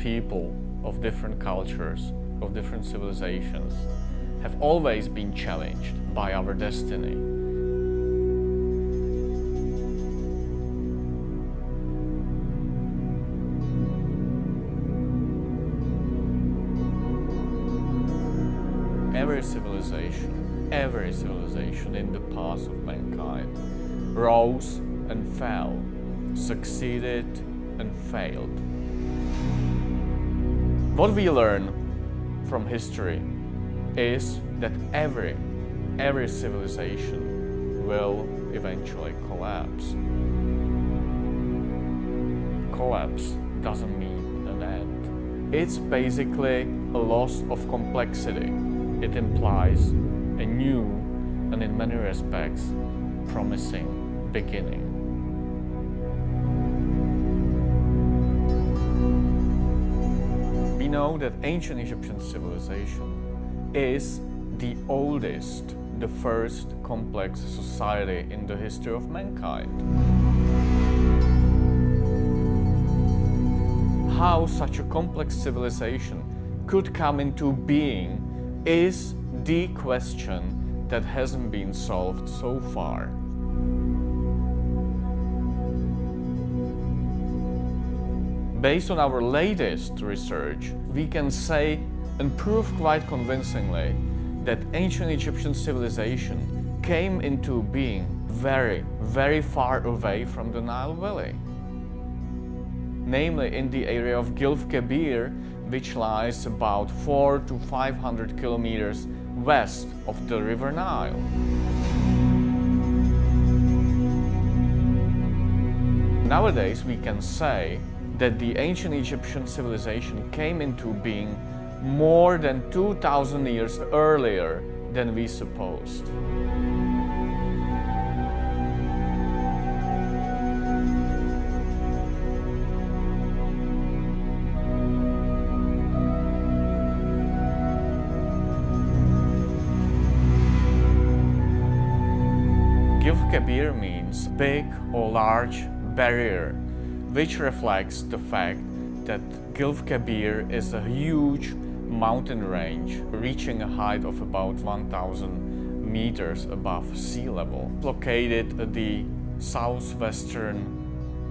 people of different cultures, of different civilizations, have always been challenged by our destiny. Every civilization in the past of mankind rose and fell, succeeded and failed. What we learn from history is that every civilization will eventually collapse. Collapse doesn't mean an end. It's basically a loss of complexity. It implies a new and in many respects promising beginning. We know that ancient Egyptian civilization is the oldest, the first complex society in the history of mankind. How such a complex civilization could come into being is the question that hasn't been solved so far. Based on our latest research, we can say and prove quite convincingly that ancient Egyptian civilization came into being very far away from the Nile Valley. Namely in the area of Gilf Kebir, which lies about 400 to 500 kilometers west of the river Nile. Nowadays we can say that the ancient Egyptian civilization came into being more than 2000 years earlier than we supposed. Gilf Kebir means big or large barrier, which reflects the fact that Gilf Kebir is a huge mountain range reaching a height of about 1000 meters above sea level, located at the southwestern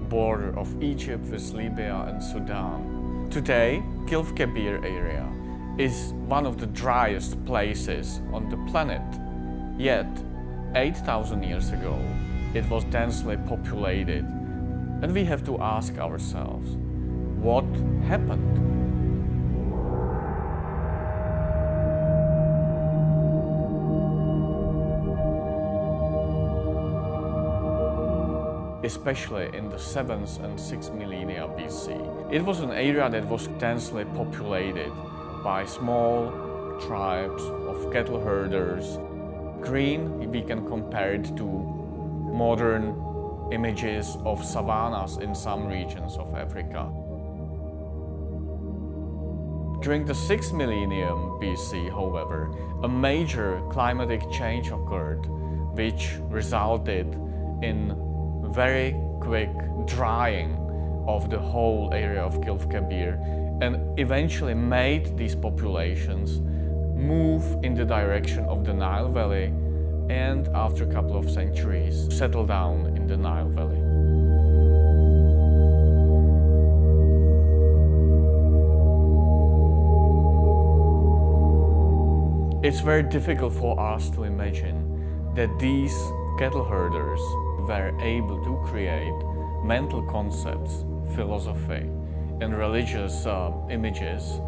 border of Egypt with Libya and Sudan. Today, Gilf Kebir area is one of the driest places on the planet, yet 8,000 years ago it was densely populated, and we have to ask ourselves, what happened? Especially in the 7th and 6th millennia BC. It was an area that was densely populated by small tribes of cattle herders. Green, we can compare it to modern images of savannas in some regions of Africa. During the 6th millennium BC, however, a major climatic change occurred, which resulted in very quick drying of the whole area of Gilf Kebir and eventually made these populations move in the direction of the Nile Valley and after a couple of centuries settle down in the Nile Valley. It's very difficult for us to imagine that these cattle herders were able to create mental concepts, philosophy, and religious images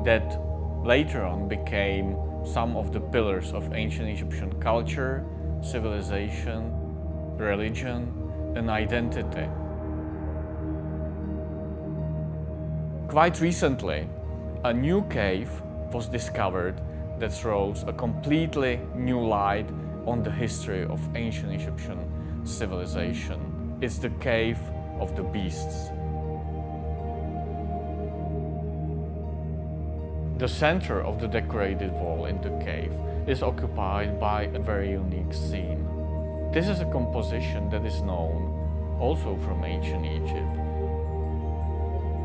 that later on became some of the pillars of ancient Egyptian culture, civilization, religion, and identity. Quite recently, a new cave was discovered that throws a completely new light on the history of ancient Egyptian civilization. It's the Cave of the Beasts. The center of the decorated wall in the cave is occupied by a very unique scene. This is a composition that is known also from ancient Egypt.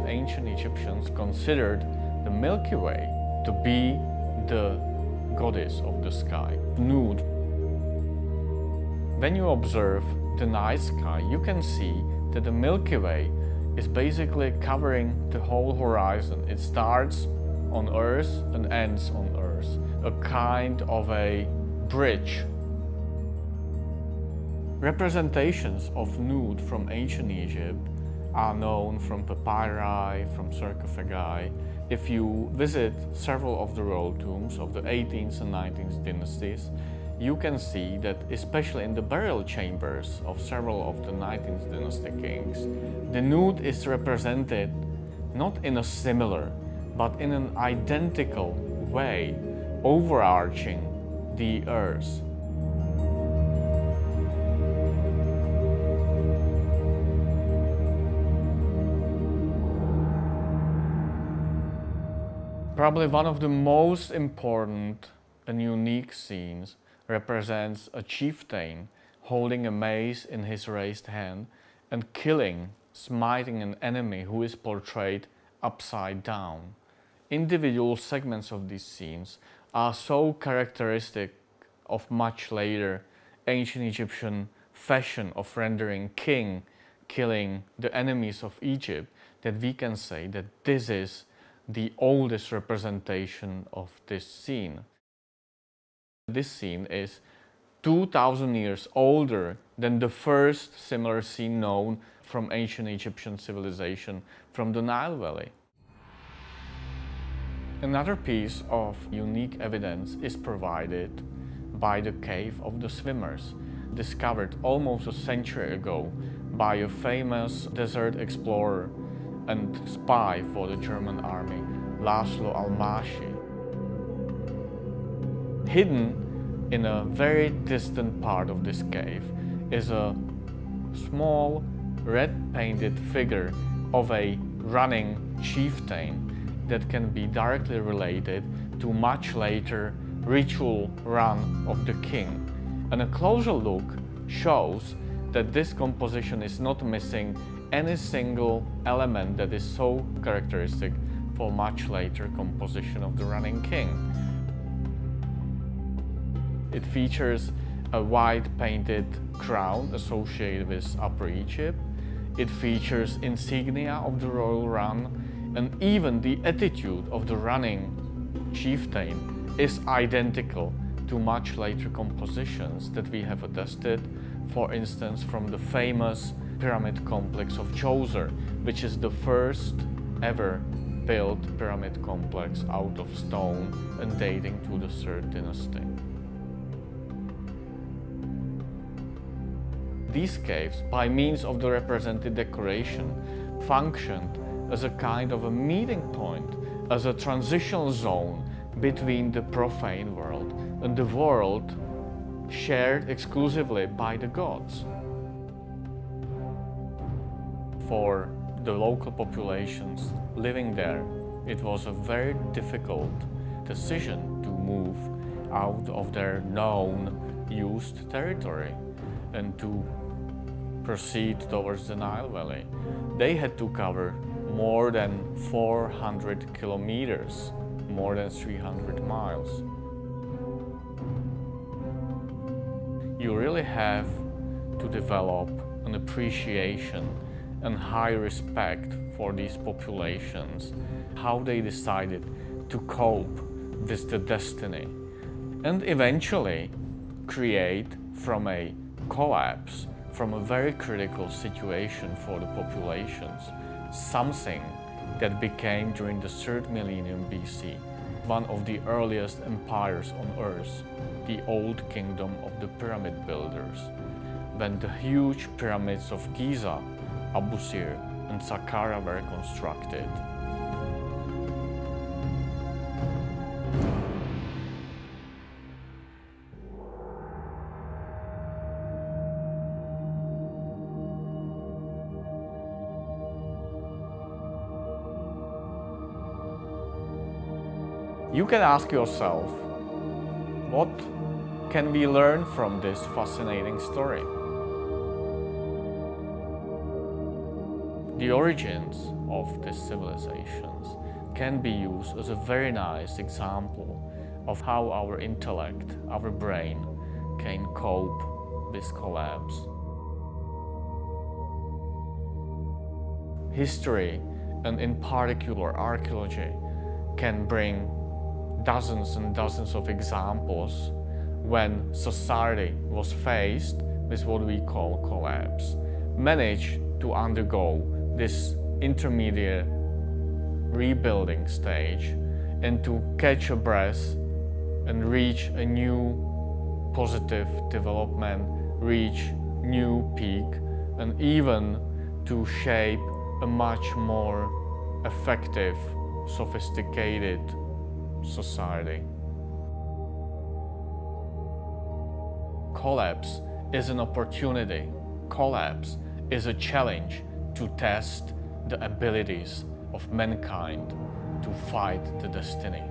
ancient Egyptians considered the Milky Way to be the goddess of the sky, nude. When you observe the night sky, you can see that the Milky Way is basically covering the whole horizon. It starts on Earth and ends on Earth, a kind of a bridge. Representations of nude from ancient Egypt are known from papyri, from sarcophagi. If you visit several of the royal tombs of the 18th and 19th dynasties, you can see that especially in the burial chambers of several of the 19th dynasty kings, the nude is represented not in a similar, but in an identical way, overarching the earth. Probably one of the most important and unique scenes represents a chieftain holding a mace in his raised hand and smiting an enemy who is portrayed upside down. Individual segments of these scenes are so characteristic of much later ancient Egyptian fashion of rendering king killing the enemies of Egypt that we can say that this is the oldest representation of this scene. This scene is 2000 years older than the first similar scene known from ancient Egyptian civilization from the Nile Valley. Another piece of unique evidence is provided by the cave of the swimmers, discovered almost a century ago by a famous desert explorer and spy for the German army, Laszlo Almási. Hidden in a very distant part of this cave is a small red-painted figure of a running chieftain that can be directly related to much later ritual run of the king. And a closer look shows that this composition is not missing any single element that is so characteristic for much later composition of the running king. It features a white painted crown associated with Upper Egypt. It features insignia of the royal run, and even the attitude of the running chieftain is identical to much later compositions that we have attested, for instance from the famous pyramid complex of Djoser, which is the first ever built pyramid complex out of stone and dating to the 3rd dynasty. These caves, by means of the represented decoration, functioned as a kind of a meeting point, as a transitional zone between the profane world and the world shared exclusively by the gods. For the local populations living there, it was a very difficult decision to move out of their known used territory and to proceed towards the Nile Valley. They had to cover more than 400 kilometers, more than 300 miles. You really have to develop an appreciation and high respect for these populations, how they decided to cope with the destiny, and eventually create from a collapse, from a very critical situation for the populations, something that became during the 3rd millennium BC one of the earliest empires on earth, the old kingdom of the pyramid builders, when the huge pyramids of Giza, Abusir and Saqqara were constructed. You can ask yourself, what can we learn from this fascinating story? The origins of these civilizations can be used as a very nice example of how our intellect, our brain, can cope with collapse. History, and in particular archaeology, can bring dozens and dozens of examples when society was faced with what we call collapse, managed to undergo this intermediate rebuilding stage and to catch a breath and reach a new positive development, reach new peak, and even to shape a much more effective, sophisticated society. Collapse is an opportunity. Collapse is a challenge to test the abilities of mankind to fight the destiny.